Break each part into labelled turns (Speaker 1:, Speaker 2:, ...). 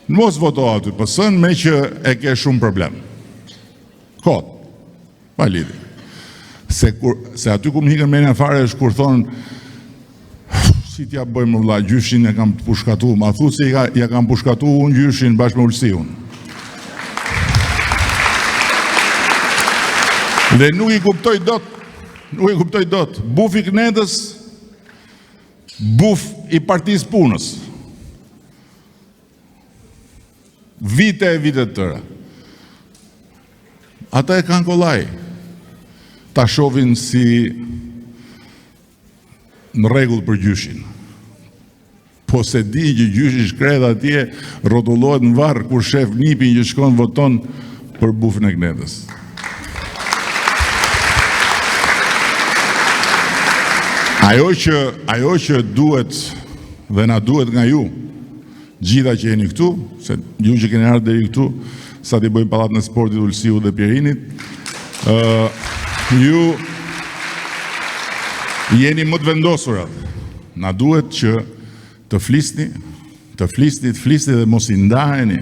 Speaker 1: mos voto aty PS-n me që e ke shumë problem. Kot, pa lidhje. Se aty ku më hikën menja fare është kur thonë si t'ja bëjmë vëlla, gjyshin e kam pushkatu, ma thu se ja kam pushkatu unë gjyshin bashkë me Ulsiun. Dhe nuk i kuptoj dot, buf i Knedës, buf i Partisë Punës. Vite të tëra. Ata e kanë kollaj. Ta shohin si në rregull për gjyshin. Po se di që gjyshi shkret atje, rrotullohet në varr kur shef nipin që shkon voton për bufin e Knedës. Ajo që duhet dhe na duhet nga ju, gjitha që jeni këtu, se ju që keni ardhur deri këtu, sa t'i bëjmë pallatën e sportit Ulsiut dhe Pierinit, ju jeni më të vendosurat. Na duhet që të flisni dhe mos i ndaheni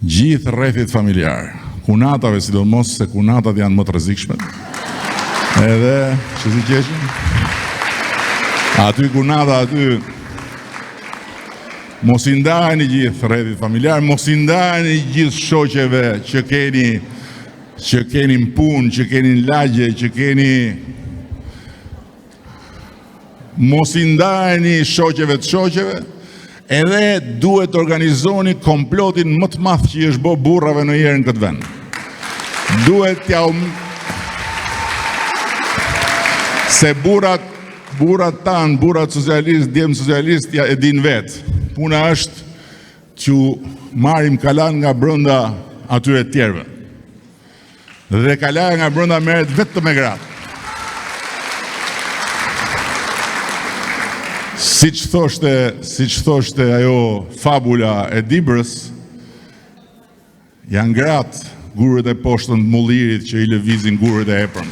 Speaker 1: gjithë rrethit familjar. Kunatave sidomos, se kunatat janë më të rrezikshme. Edhe, që si qeshin? Aty kunata, aty mos i ndaheni gjithë rrethit familjar, mos i ndaheni gjithë shoqeve që keni në punë, që keni në lagje, që keni... Mos i ndaheni shoqeve të shoqeve, edhe duhet të organizoni komplotin më të madh që i është bë burrave në herë në këtë vend. Duhet t'ja se burrat tanë, burrat socialist, djemë socialist, ja e din vetë. Puna është që marim kalan nga brenda atyre tjerëve. Dhe kalaja nga brenda merret vetëm me gratë. Si që thoshte ajo fabula e Dibrës, janë gratë gurët e poshtën të mullirit që i lëvizin gurët e epërm.